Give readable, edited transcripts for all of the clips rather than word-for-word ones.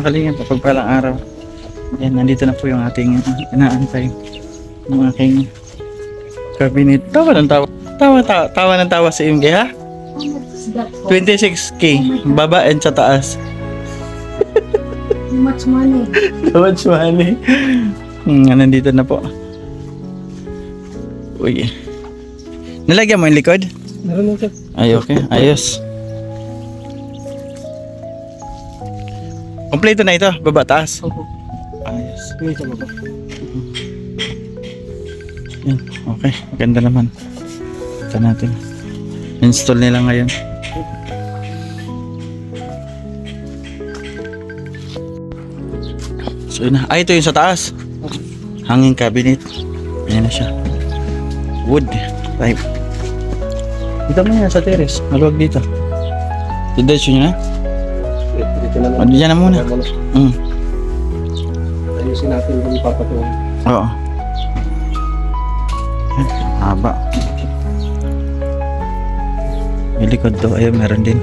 mga kalingap, pagpalang araw. Yan, nandito na po yung ating inaantay. Yung aking cabinet. Tawa ng tawa. Tawa ng tawa si MG, ha? 26K. Baba and sa taas. Too much money. Too much money. Nandito na po. Uy. Nalagyan mo yung likod? Meron lang, sir. Ay, okay. Ayos. Kompleto na ito. Baba, taas. Opo. Ayos. Hindi sa baba. Yan. Okay. Maganda naman. Ito natin. Install nila ngayon. So yun na. Ay, ito yung sa taas. Hanging cabinet. Ayan na siya. Wood type. Dito mo yan sa terrace. Maluwag dito. Diretso nyo na. Dito na O, diyan na muna. Ayusin natin kung papatungan. Oo. Ayan, haba. May likod to. Ayun, meron din.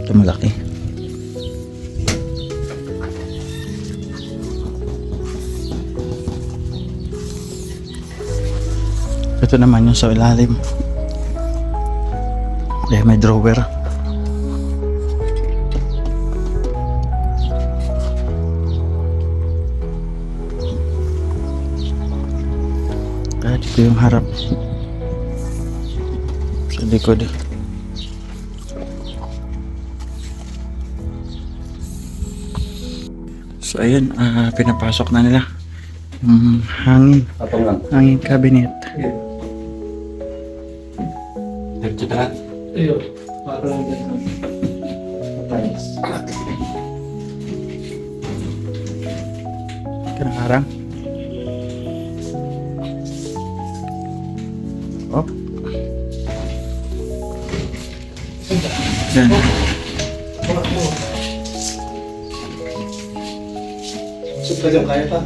Ito malaki. Ito naman yung sa ilalim. May drawer. Dito yung harap. Sa likod. So ayun, pinapasok na nila yung Patong lang. hanging cabinet. Diretso na lang. Ayun. Parang ganun. Matalas. Karang-karang. Oh. Yan. Suka dyan, kaya pa?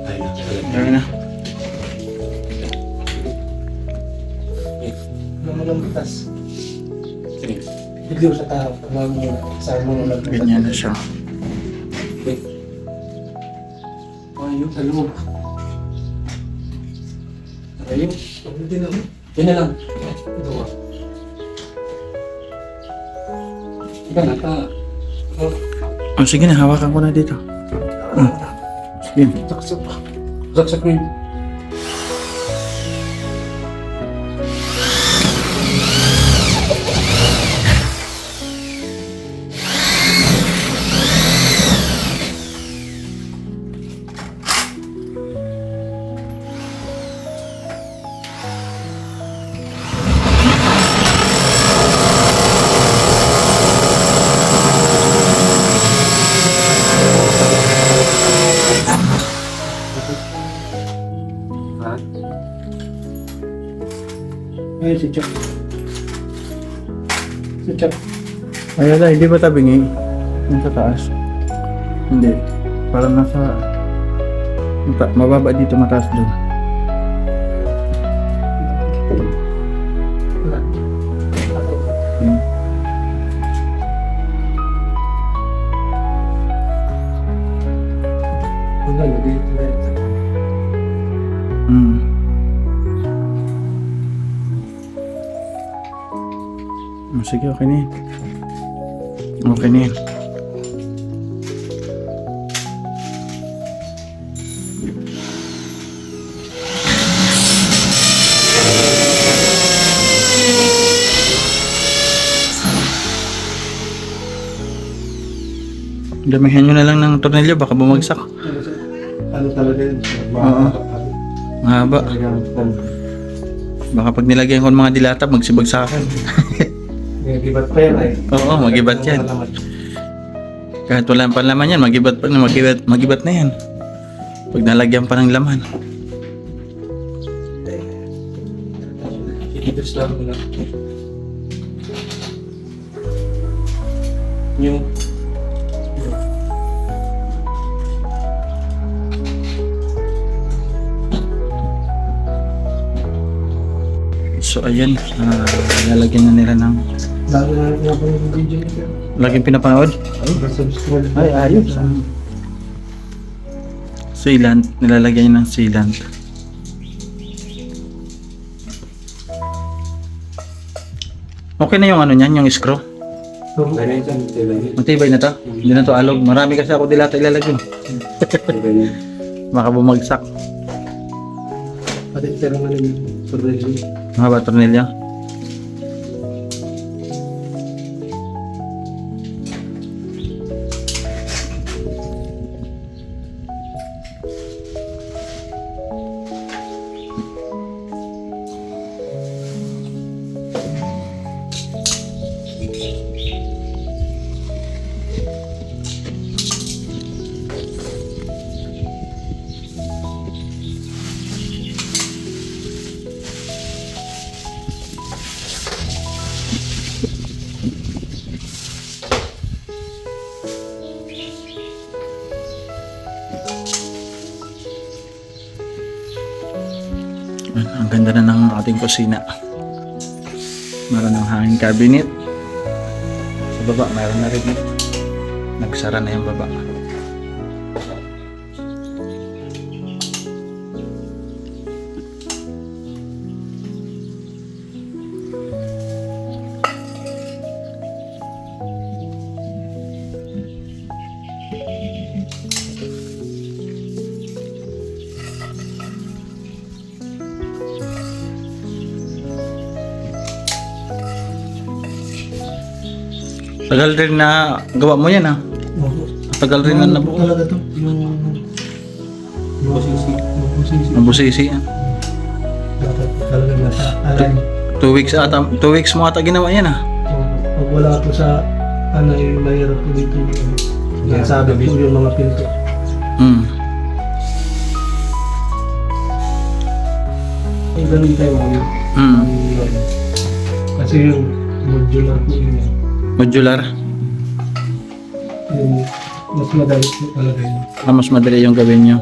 Ay, Meron na. naman ang butas. Bigyo sa tao. Saan mo na Ganyan na siya. Ayun, sa loob. Ayun. Hindi na. Yun na lang. Ito ka. Ika na, Oh, sige na, hawakan ko na dito. Sige. Saksak. Saksak mo yun. Ayun si Chuck. Si Chuck. Ay, wala, hindi ba tabingi? Yung sa taas. Hindi. Parang nasa... Mababa dito, mataas doon. Wala. Wala, dito na ito. Oh, sige, okay na yun. Okay na yun. Damihan nyo na lang ng tornilyo, baka bumagsak. Ano, sir? ano talaga yun. Oo. Mahaba. Baka pag nilagyan ko ng mga dilata, magsibag sa akin. Gibat pa yan eh. Oo, magibat yan. Kahit wala pa laman yan, magibat na yan. Pag nalagyan pa ng laman. Iibis lang mo lang. Yung So ayan, lalagyan na nila ng... lalo na nga pa yung video nito. Laging pinapanood? Subscribe. Ay, ayos. Sealant, nilalagyan niya ng sealant. Okay na yung ano niyan, yung screw. Matibay na to. Hindi na to alog. Marami kasi ako dilata ilalagyan. Baka bumagsak. Pati pero nga yung survey. Mga ba, tornilyo? Ang ganda na ng ating kusina. Meron ng hanging cabinet. Sa baba, meron na rin. Nagsara na yung baba. Tagal rin na gawa mo yan, ha? Oo. Tagal rin na nabuo. Talaga to. Yung busisi. Nabusisi. Dapat talaga nasa alay. 2 weeks ata. 2 weeks mo ata ginawa yan, ha? Pag wala po sa ano yung mahirap po dito. Nasabi po yung mga pinto. Ay, ganun tayo mga kasi yung modular po yun. Modular. Yung mas madali po talaga yun. Mas madali yung gawin nyo.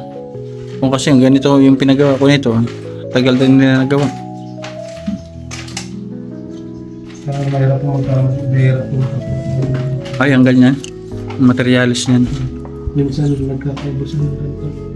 Kung kasi yung ganito yung pinagawa ko nito, tagal din nila nagawa. Kaya mahirap po mahirap po. Ay, ang ganyan. Materialis niyan. Minsan nagkakaubusan ng ganito.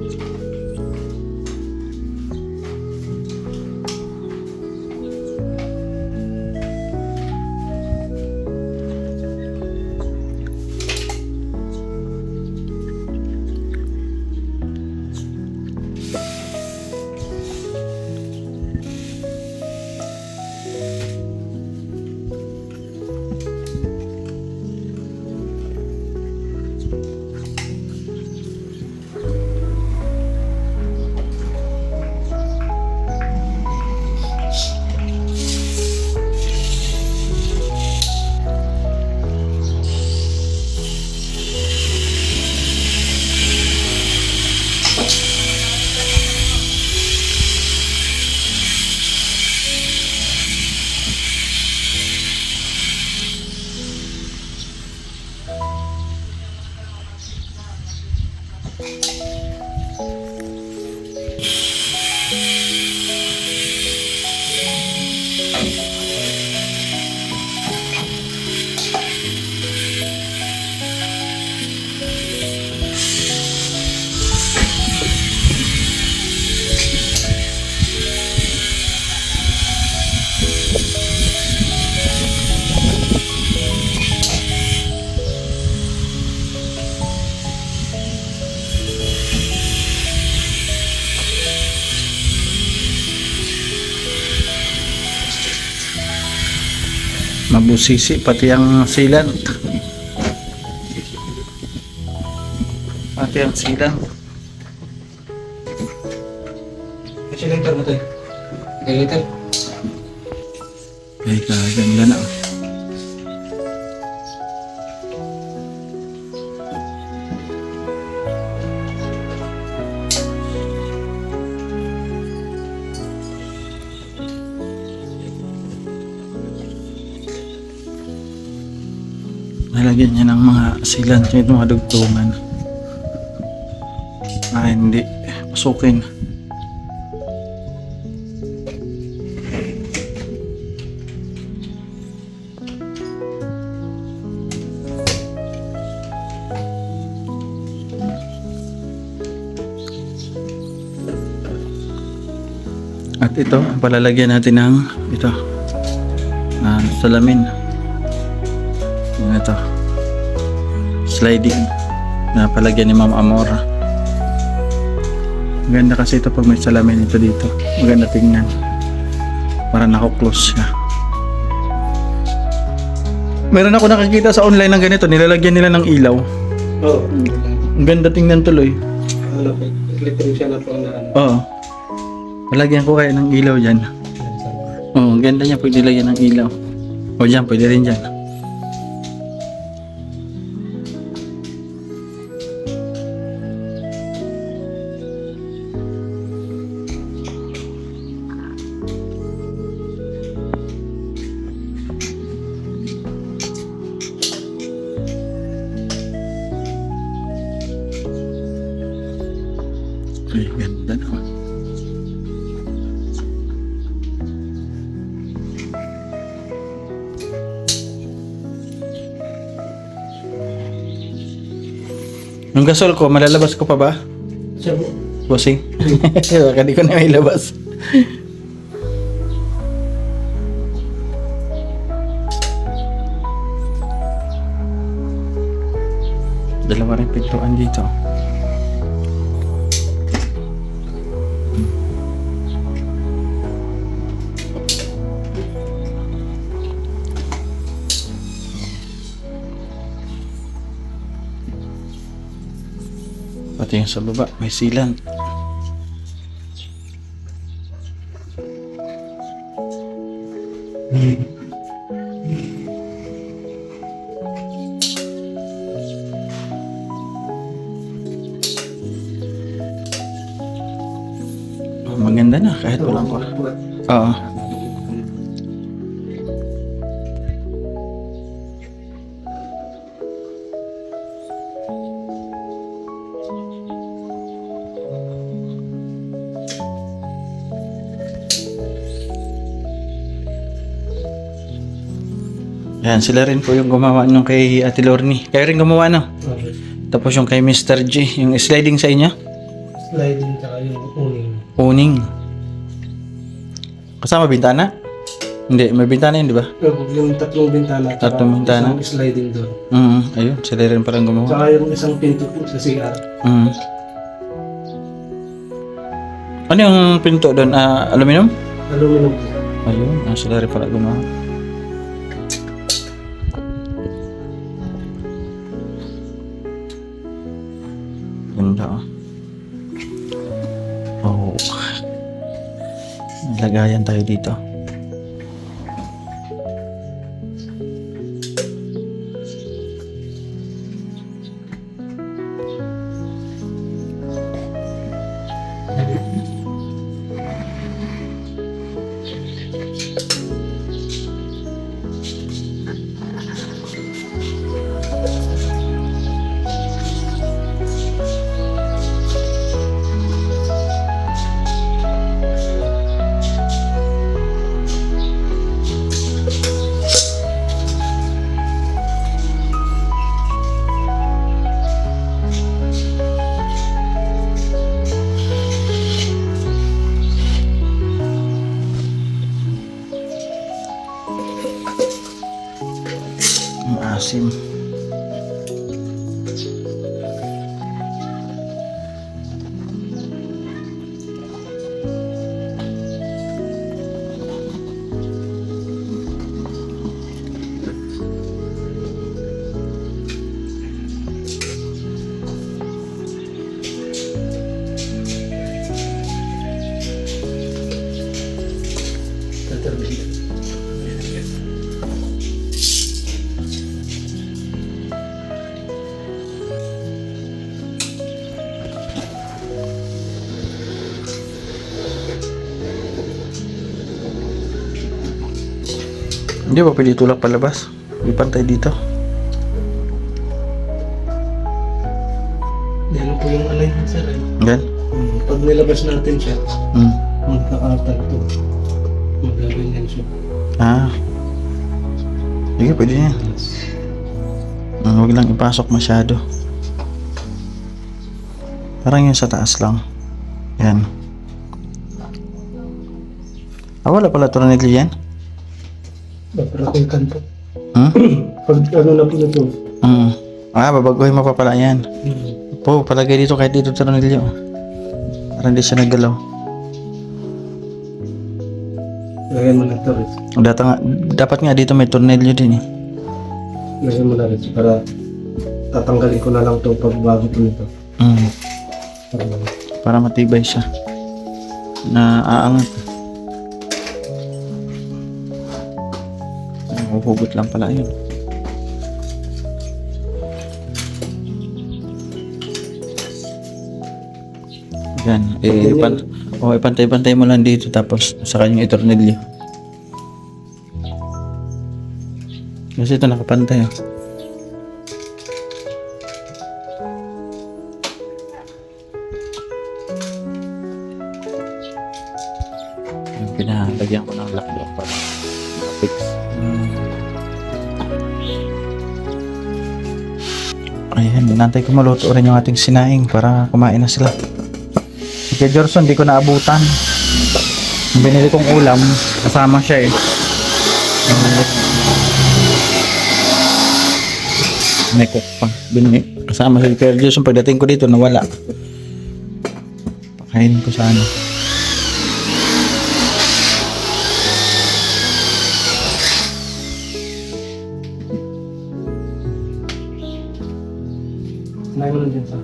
Mabusisi pati ang sealant. Pati ang sealant. Kasi later mo tayo. Later. Ay, kaganda na. Nalagyan niya ng mga sealant yung mga dugtungan. Hindi pasukin. At ito, palalagyan natin ng ito. Salamin. Yan ito. Sliding na palagyan ni Ma'am Amor. Maganda kasi ito pag may salamin ito dito. Maganda tingnan. Para nako-close siya. Meron ako nakakita sa online ng ganito. Nilalagyan nila ng ilaw. Oo. Ang ganda tingnan tuloy. Ano, electric siya na pang naan. Oo. Palagyan ko kaya ng ilaw dyan. Oo, ang ganda niya pag nilagyan ng ilaw. O dyan, pwede rin dyan. Ay, ganda naman. Yung gasol ko, malalabas ko pa ba? Siya mo. Bossing? Baka di ko na may labas. Dalawa rin pintuan dito. Pati yung sa baba, may sealant. Maganda na kahit walang ko. Oo. Yan, sila rin po yung gumawa nung kay Ate Lorny. Kayo rin gumawa, no? Okay. Tapos yung kay Mr. G, yung sliding sa inyo? Sliding tsaka yung uning. Uning. Kasama bintana? Hindi, may bintana yun, di ba? Yung tatlong bintana. tsaka Tatlong bintana. Isang sliding door. Ayun, sila rin palang gumawa. Tsaka yung isang pinto po sa CR. Ano yung pinto doon? Aluminum? Aluminum po. Ayun, sila rin pala gumawa. Ganda, oh. Oh. Lagayan tayo dito. Ang asim. Hindi ba pwede tulak palabas? Ipantay dito. Yan po yung alignment sir eh. Yan. Pag nilabas natin siya, Mm. magkakatag to. Magaganyan siya. Ah. Sige, pwede yan. Huwag lang ipasok masyado. Parang yung sa taas lang. Yan. Ah, wala pala tornilyo yan? Paparating po. Hmm? Pag ano na po na to. Mm. Ah, babaguhin mo pa pala yan. Po, palagay dito kahit dito tornilyo. Para hindi siya naggalaw. Lagyan mo na to rin. Dapat nga dito may tornilyo din eh. Lagyan mo na rin para tatanggalin ko na lang to pag bago po nito. Mm. Para matibay siya. Na aangat. Huhugot lang pala yun. Yan. Ipantay-pantay mo lang dito tapos sa kanyang itornilyo. Kasi ito nakapantay oh. Yung pinalagyan ko ng lock para fix. Ayan, inantay ko maluto rin yung ating sinaing para kumain na sila. Si Kuya Jorson, di ko naabutan. Yung binili kong ulam, kasama siya eh. May cook pa. Kasama si Kuya Jorson, pagdating ko dito, nawala. Pakainin ko sa ano. Lagyan mo na din sa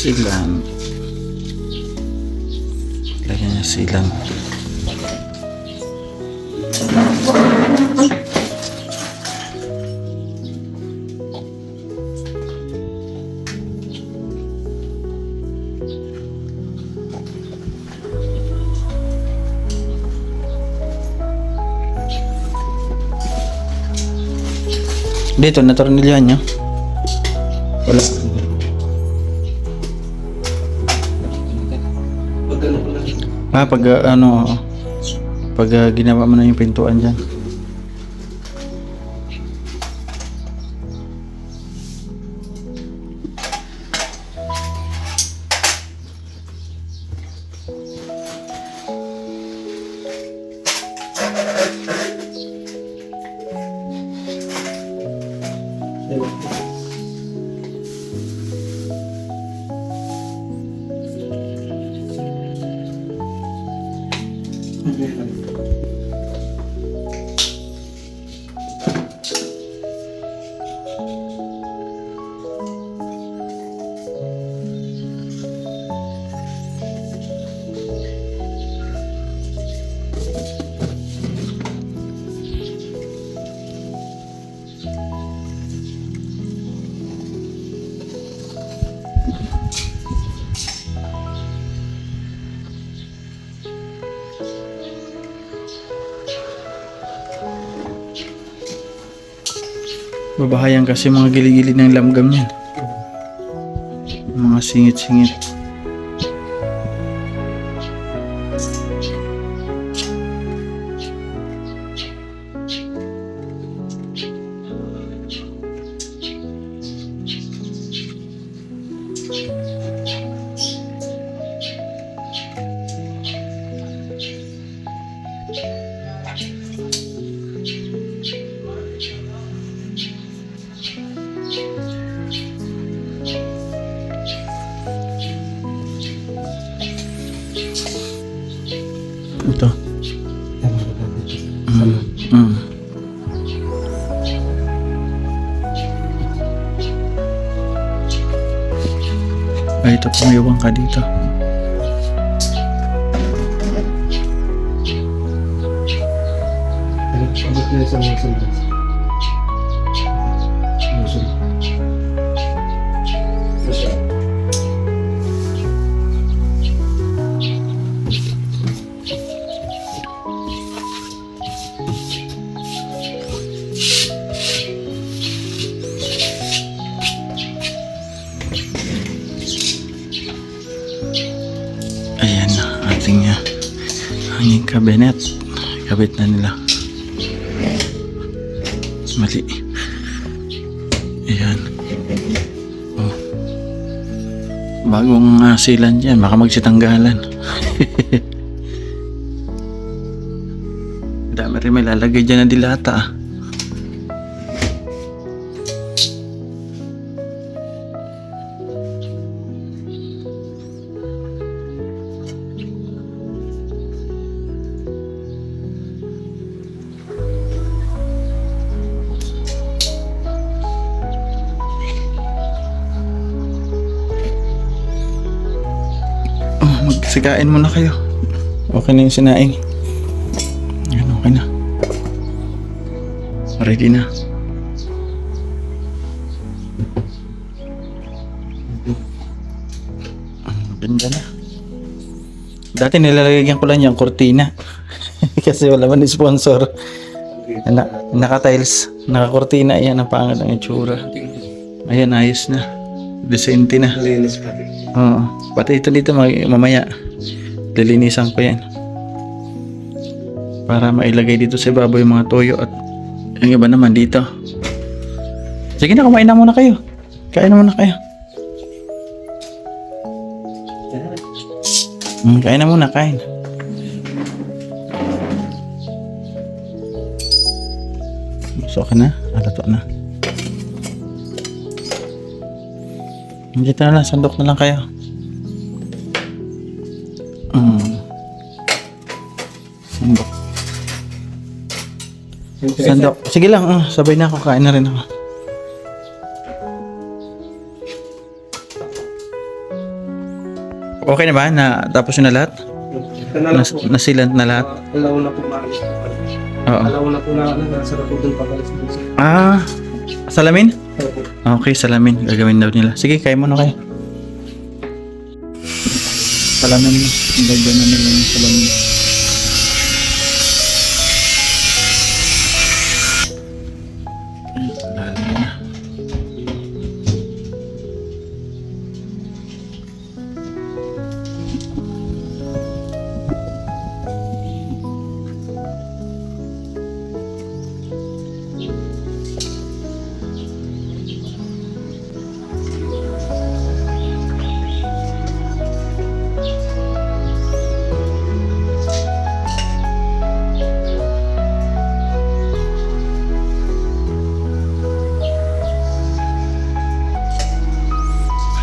silang. Lagyan niya silang. Dito, natornilyohan niya. Wala. pag ano ko lang. Ah, pag ginawa mo na yung pintuan dyan. Babahayan kasi mga gilid-gilid ng langgam yan. Mga singit-singit. Ito. Mm. Ay, ito pumayawang ka dito. Abot na sa mga sundan. Musul. Ayan na, ating hanging cabinet. Kabit na nila. Mali. Ayan. Oh. Bagong silan dyan, baka magsitanggalan. Dami rin may lalagay dyan na dilata ah. Magsikain muna kayo. Okay na yung sinaing. Yan, okay na. Ready na. Ganda na. Dati nilalagyan ko lang yung kortina. Kasi wala man yung sponsor. Naka-tiles. Naka-kortina. Ayan, ang pangit ang itsura. Ayan, ayos na. Decente na. Linis pati. Oo. Pati ito dito mamaya. Lilinisan ko yan. Para mailagay dito sa ibabaw yung mga toyo at yung iba naman dito. Sige na, kumain na muna kayo. Kain na muna kayo. Kain na muna, kain. So, okay na. Alato na. Dito na lang, sandok na lang kayo. Sandok. Sandok. Sige lang, sabay na ako, kain na rin ako. Okay na ba? Tapos yun na lahat? Ito na lang po. Nasilant na lahat? Alaw na po maalis po. Oo. Alaw na po na nasa na po doon pagalis po. Salamin? Opo. Okay, salamin. Gagawin daw nila. Sige, kain muna kayo. Salamin mo. Gagawin na nila yung salamin. Lalim na.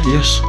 Ayos.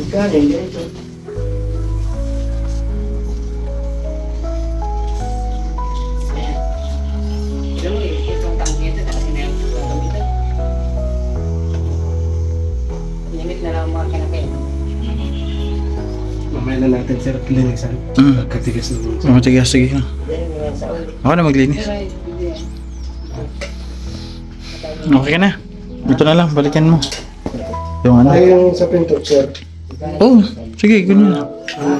Galing, ganito. Alam mo, itong tangke ito, kasi na yung gagamitan. Limit na lang ang mga kinakain. Mamaya na natin sir, linisan. Pagkatigas naman. Oh, sige, sige. Then, sa ulit. Ako na maglinis. Pero, hindi. Okay ka na. Ito na lang, balikan mo. Yung ano. Ay, yung sa pinto, sir. Oh, sige, ganyan.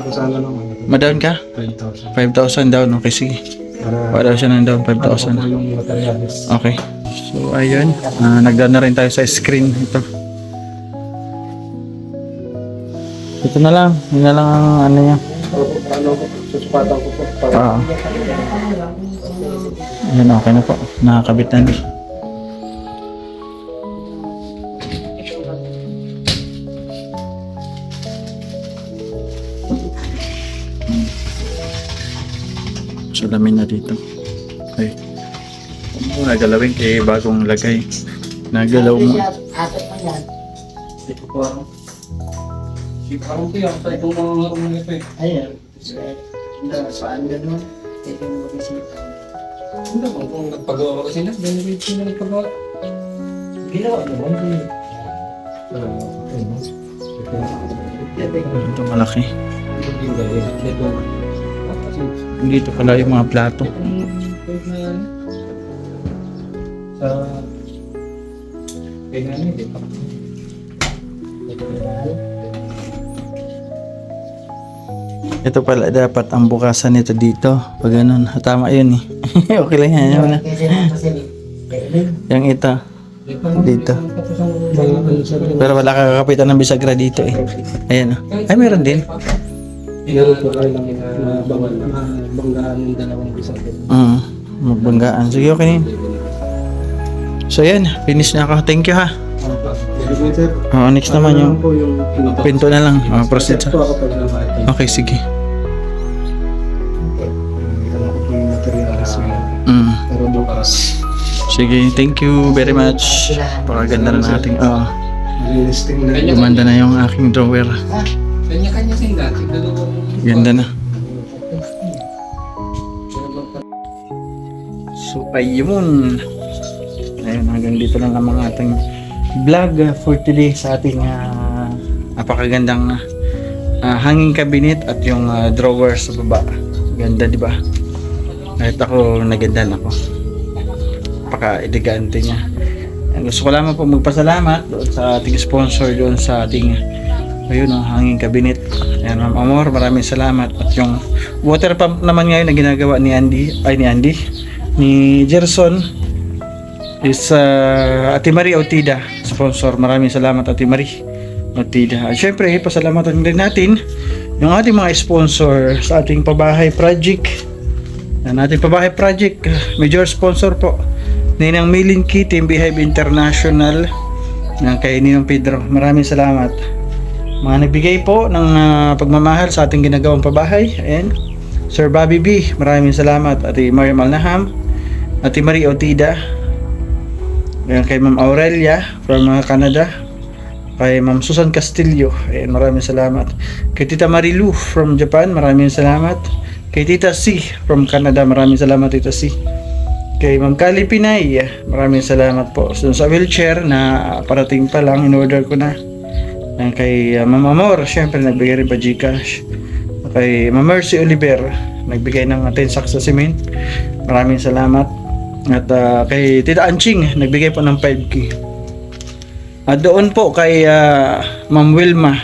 Kasala naman. Madown ka? 5,000. 5,000 down. Okay, sige. Para siya ng down, 5,000. Yung materialis. Okay. So, ayun. Nagdaan na rin tayo sa screen. Ito. Ito na lang. Yun na lang ang ano niya. Ano, susupatan ko po. Para Ayan, okay na po. Nakakabit na. Salamin na dito. Ay. Huwag mo nagalawin kay bagong lagay. Nagalaw mo. Apat pa yan. ito po ako. Parang po yan, sa itong mga rumang ito eh. Ayun. Saan na doon? Ito yung mag-isip. Hindi naman kung nagpagawa ka kasi na, benefit na nagpagawa. Ginawa naman. Ito malaki. Dito pala yung mga plato. Sa kailangan hindi pa. Ito pala dapat ang bukasan nito dito. Pag ganun. Tama yun eh. Okay lang yan. Yan na. Yung ito. Dito. Pero wala kakakapitan ng bisagra dito eh. Ayan oh. Ay meron din. Meron po kayo lang na bawal na banggaan ng dalawang bisag. Magbanggaan. Sige okay na yun. So yan. Finish na ako. Thank you ha. Next naman yung pinto na lang. Proceed sa. Okay sige. Pero bukas. Sige, thank you very much. Pakaganda na ng ating Lilisting na. gumanda na yung aking drawer. Kanya-kanya sinda. Dalawang. Ganda na. So ayun. Ayun, hanggang dito lang ang mga ating vlog for today sa ating napakagandang hanging cabinet at yung drawer sa baba. Ganda, di ba? Kahit ako nagandahan ako. Paka-elegante niya. And gusto ko lamang po magpasalamat doon sa ating sponsor doon sa ating ayun, hanging cabinet. Ayan, Ma'am Amor, maraming salamat. At yung water pump naman ngayon na ginagawa ni ni Gerson is Ate Marie Autida, sponsor. Maraming salamat Ate Marie Autida. At syempre, pasalamatan din natin yung ating mga sponsor sa ating pabahay project. Ang ating pabahay project, major sponsor po Ninang Milin Key, Team Beehive International, kay Ninong Pedro. Maraming salamat. Mga nagbigay po ng pagmamahal sa ating ginagawang pabahay. Ayan. Sir Bobby B, maraming salamat. Ate Mariam Alnaham, Ate Marie Autida, ayan, kay Ma'am Aurelia from Canada, kay Ma'am Susan Castillo, ayan, maraming salamat. Kay Tita Marilu from Japan, maraming salamat. Kay Tita C from Canada, maraming salamat Tita C. Kay Ma'am Kali Pinay, maraming salamat po. So, sa wheelchair na parating pa lang, in-order ko na. Ayan, kay Ma'am Amor, syempre nagbigay rin pa Gcash. Kay Ma'am Mercy Oliver, nagbigay ng 10 sacks sa cement. Maraming salamat. At kay Tita Anching, nagbigay po ng 5K. At doon po kay Ma'am Wilma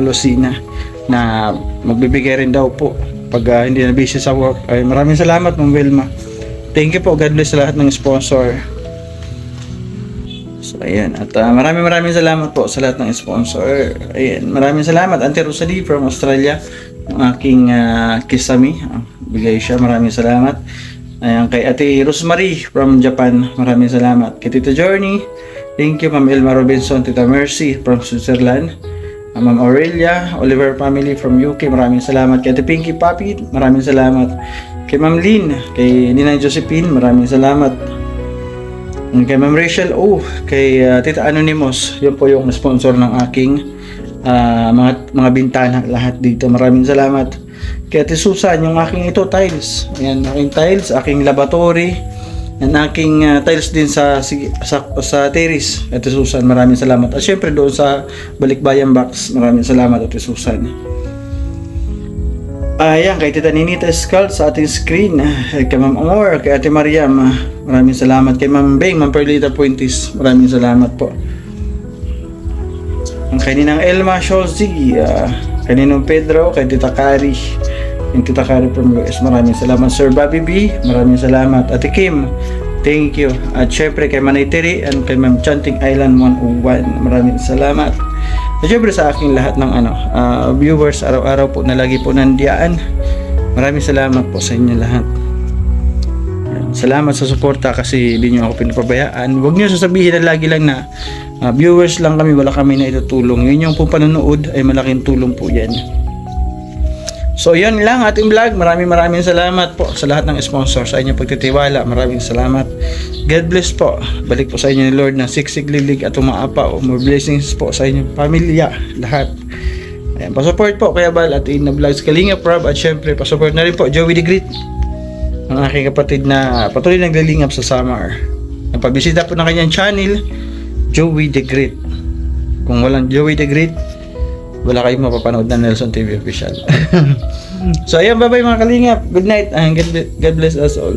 Lucina, na magbibigay rin daw po pag hindi na busy sa work. Ay, maraming salamat Ma'am Wilma. Thank you po. God bless sa lahat ng sponsor. So, ayan. At maraming salamat po sa lahat ng sponsor. Ayan. Maraming salamat. Auntie Rosalie from Australia. Ang aking kisami. Bigay siya. Maraming salamat. Ayan. Kay Ate Rosemary from Japan. Maraming salamat. Kay Tita Journey. Thank you. Ma'am Elma Robinson. Tita Mercy from Switzerland. Ma'am Aurelia. Oliver family from UK. Maraming salamat. Kay Ate Pinky Papi. Maraming salamat. Kay Ma'am Lynn, kay Ninang Josephine, maraming salamat. Kay Ma'am Rachel O, kay Tita Anonymous, yun po yung sponsor ng aking mga bintana lahat dito. Maraming salamat. Kaya Ate Susan, yung aking ito tiles. Ayan, aking tiles, aking laboratory, and aking tiles din sa terrace. Ate Susan, maraming salamat. At syempre doon sa Balikbayan Box, maraming salamat Ate Susan. Ayan, kay Tita Ninita Escal sa ating screen. Kay Ma'am Amor, kay Ate Mariam, maraming salamat. Kay Ma'am Beng, Ma'am Perlita Puentis, maraming salamat po. Ang kaninang Elma Sholzi, kaninang Pedro, kay Tita Kari, yung Tita Kari from US, maraming salamat. Sir Bobby B, maraming salamat. Ate Kim, thank you. At syempre kay Manay Teri and kay Ma'am Chanting Island 101, maraming salamat. At syempre sa aking lahat ng viewers, araw-araw po na lagi po nandiyan, maraming salamat po sa inyo lahat. Salamat sa suporta kasi hindi nyo ako pinapabayaan. Huwag nyo sasabihin na lagi lang na viewers lang kami, wala kami na itutulong. Yun yung po panonood ay malaking tulong po yan. So yun lang ating vlog. Maraming salamat po sa lahat ng sponsor sa inyong pagtitiwala. Maraming salamat. God bless po. Balik po sa inyo ni Lord na siksik-lilig at umaapaw. More blessings po sa inyong pamilya. Lahat. Ayan, pasupport po Kuya Bal at Ina Vlogs, Kalinga Prab, at syempre pasupport na rin po Joey the Great, ang aking kapatid na patuloy naglilingap sa summer. Napabisita po ng kanyang channel, Joey the Great. Kung walang Joey the Great, wala kayong mapapanood na Nelson TV Official. So ayan, bye bye mga kalingap. Good night and God bless us all.